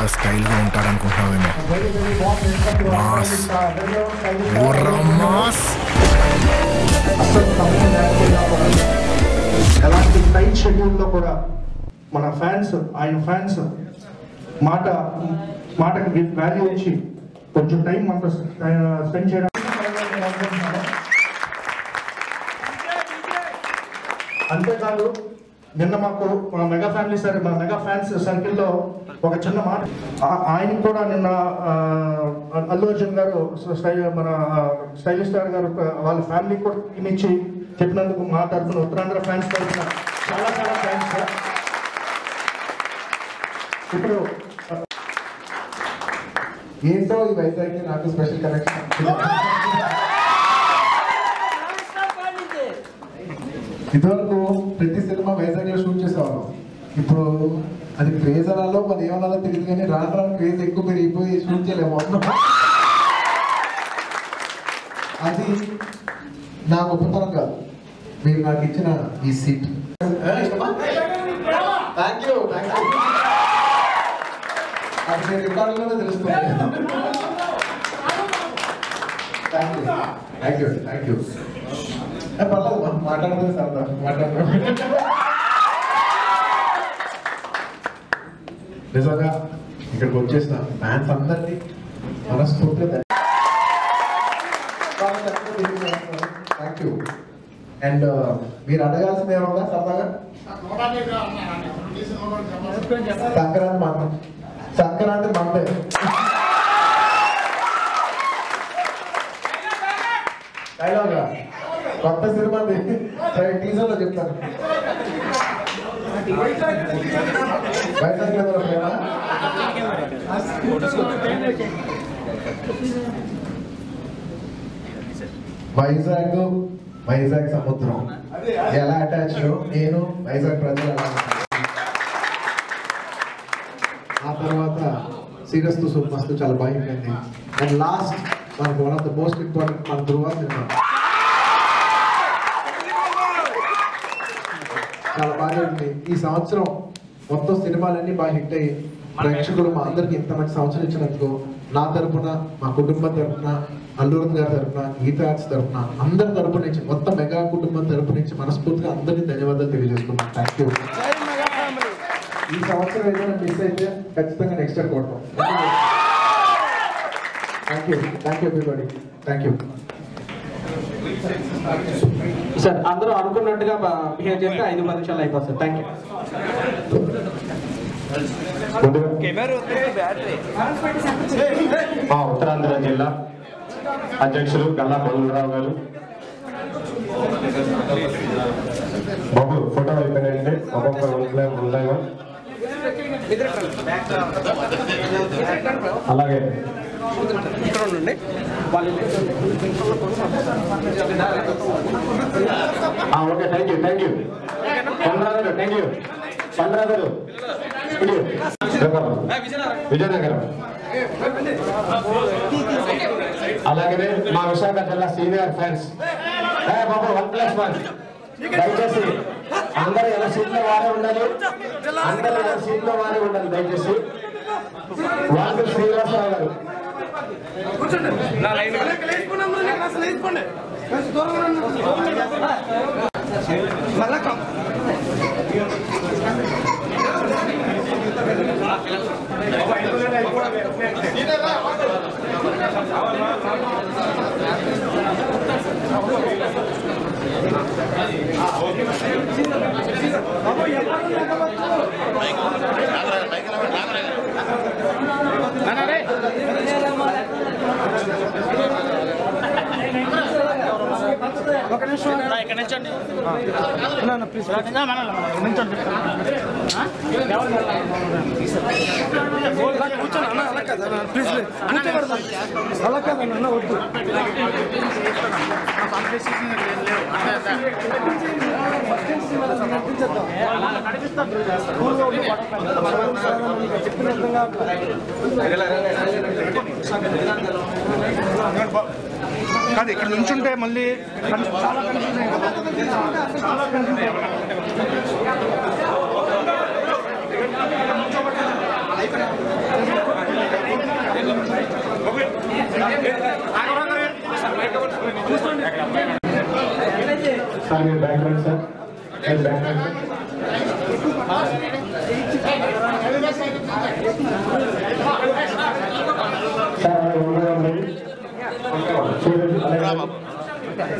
చాలా స్టైల్గా ఉంటాడు అనుకుంటున్నావేమో. మాస్ మాస్ ఎలాంటి టైట్ షెడ్యూల్లో కూడా మన ఫ్యాన్స్, ఆయన ఫ్యాన్స్ మాటకి వాల్యూ ఇచ్చి కొంచెం టైం మనతో స్పెండ్ చేయడం. అంతేకాదు నిన్న మాకు మన మెగా ఫ్యామిలీ మన మెగా ఫ్యాన్స్ సర్కిల్లో ఒక చిన్న మాట, ఆయనకు కూడా నిన్న అల్లు అర్జున్ గారు మన స్టైలిష్ స్టార్ గారు వాళ్ళ ఫ్యామిలీ కూడా ఇచ్చి చెప్పినందుకు మా తరఫున, ఉత్తరాంధ్ర ఫ్యాన్స్ తరఫున చాలా చాలా థ్యాంక్స్ సార్. ఇప్పుడు ఏంటో ఈ వైజాగ్కి నాకు స్పెషల్ కనెక్షన్. ఇదివరకు ప్రతి సినిమా వైజాగ్లో షూట్ చేసేవాళ్ళం. ఇప్పుడు అది క్రేజ్ అనాలో మరి ఏమనాలో తెలియదు, కానీ రాను రాను క్రేజ్ ఎక్కువ పెరిగిపోయి షూట్ చేయలేము. అది నా గొప్పతనం కాదు, మీరు నాకు ఇచ్చిన ఈ సీట్. Thank you. అది నేను రికార్డులోనే తెలుస్తుంది. Thank you. పర్లేదు మాట్లాడుతుంది సరదా మాట్లాడుతున్నాం. నిజంగా ఇక్కడికి వచ్చేసిన ఫ్యాన్స్ అందరినీ మనస్ఫూర్తిగా థ్యాంక్ యూ. అండ్ మీరు అడగాల్సింది ఏమన్నా సరదాగా? సంక్రాంతి మందే డైలాగా కొత్త సినిమా టీజర్ లో చెప్తాను. వైజాగ్ సముద్రం ఎలా అటాచ్ నేను వైజాగ్ ప్రజలు ఎలా. ఆ తర్వాత సీరియస్తు సూపర్స్తు చాలా బాగా అయిపోయింది. అండ్ లాస్ట్ మనకు one of the most important మన ధృవ సినిమా చాలా బాగా ఉంది. ఈ సంవత్సరం మొత్తం సినిమాలన్నీ బాగా హిట్ అయ్యి ప్రేక్షకులు మా అందరికి ఇంత మంచి సంవత్సరం ఇచ్చినందుకు నా తరఫున, మా కుటుంబం తరఫున, అల్లూరన్ గారి తరఫున, గీత ఆర్ట్స్ తరఫున, అందరి తరపు నుంచి, మొత్తం మెగా కుటుంబం తరపు నుంచి మనస్ఫూర్తిగా అందరికీ ధన్యవాదాలు తెలియజేసుకున్నాను. Thank you. ఈ సంవత్సరం ఏదైనా మిస్ అయితే ఖచ్చితంగా నెక్స్ట్ ఇయర్ కొడతాం. Thank you everybody. Thank you sir. అందరూ అనుకున్నట్టుగా బిహేవ్ చేస్తే 5-10 నిమిషాలు అయిపోతుంది. Thank you. మా ఉత్తరాంధ్ర జిల్లా అధ్యక్షులు గల్లా బొల్లరావు గారు బాబు ఫోటో అయిపోయినాయండి. అలాగే ఓకే థ్యాంక్ యూ పంద్రాగారు విజయనగరం. అలాగే మా విశాఖ జిల్లా సీనియర్ ఫ్రెండ్స్ బాబు 1+1 దయచేసి అందరూ ఎలా సీట్లో వారే ఉండాలి, దయచేసి. వాళ్ళు శ్రీనివాసరావు గారు ఒక నిమిషం ఇక్కడ నిల్చోండి ప్లీజ్. నిల్చోండి కూర్చోండి అన్న. అలా కదా ప్లీజ్ కూర్చోబడదు. అలా కాదన్న అన్న వద్దు. కాదు ఇక్కడ నుంచుంటే మళ్ళీ చాలా కన్ఫ్యూజన్. సార్ మీరు బ్యాక్ రండి సార్. బ్యాక్ రండి సార్.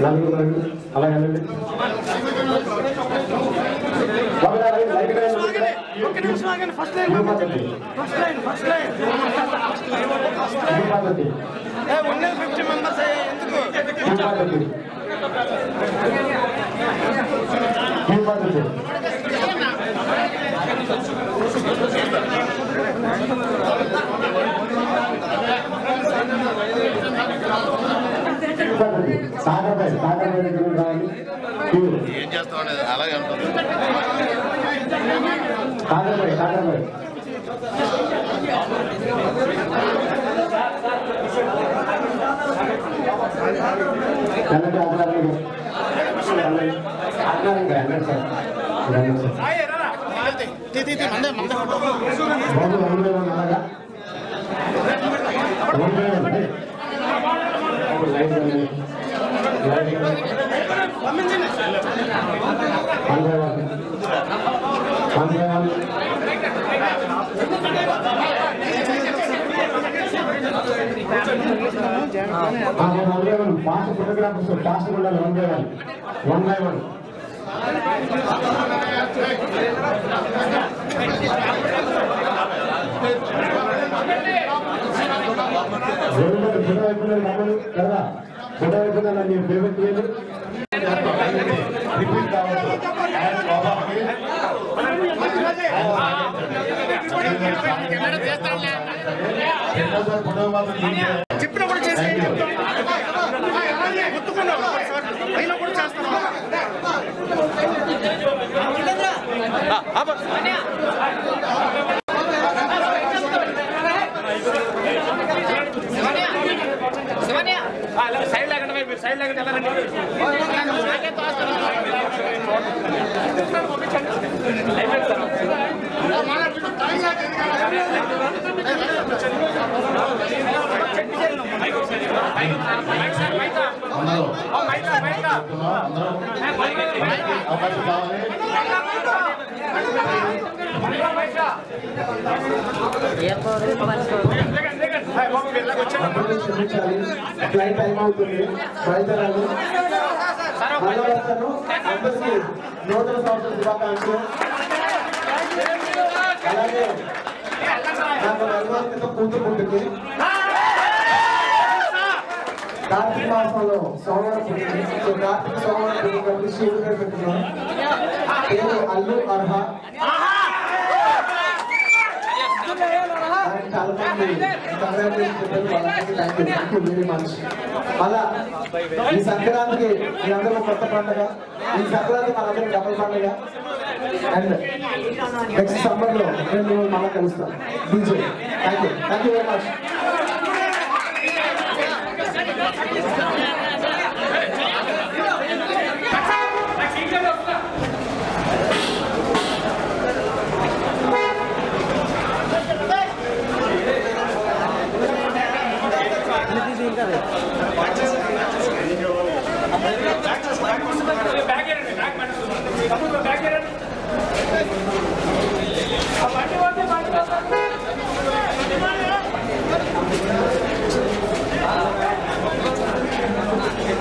నలుగురు అలాగే ఏం చేస్తాం అలాగే ఉంటుంది. ఫాస్ట్ ఫోటోగ్రాఫర్స్ ఫాస్ట్ ఉండాలి. 1 by 1 ఫోటో అయిపోయినారు కదా. ఫోటో అయిపోయినా నేను ఫేవరెట్ చేయాలి. రిపీట్ కావచ్చు. ఫోటో మాత్రం చెప్పినప్పుడు చేసి గుర్తుకున్నావు అయినా కూడా చేస్తాను. సైడ్ లేకుండా మీరు సైడ్ లేకుండా ఫ్లైట్ టైం అవుతుంది. బయలుదేరాలి. మళ్ళీ వస్తాను. అందరికీ నూతన సంవత్సర శుభాకాంక్షలు. అలాగే నాకు 4 రోజుల క్రితం కూతురు పుట్టింది. కార్తీక మాసంలో సోమవారం పుట్టింది. సో కార్తీక సోమవారం పుట్టినప్పుడు శివుడు గారు పెట్టుకున్నాం. పేరు అల్లు అర్హ. చాలా మంది థ్యాంక్ యూ వెరీ మచ్. అలా ఈ సంక్రాంతికి మీ అందరూ కొత్త పండుగ. ఈ సంక్రాంతి మనందరం డబుల్ పండుగ. అండ్ నెక్స్ట్ సమ్మర్ లో నేను మళ్ళీ కలుస్తాను. DJ thank you very much.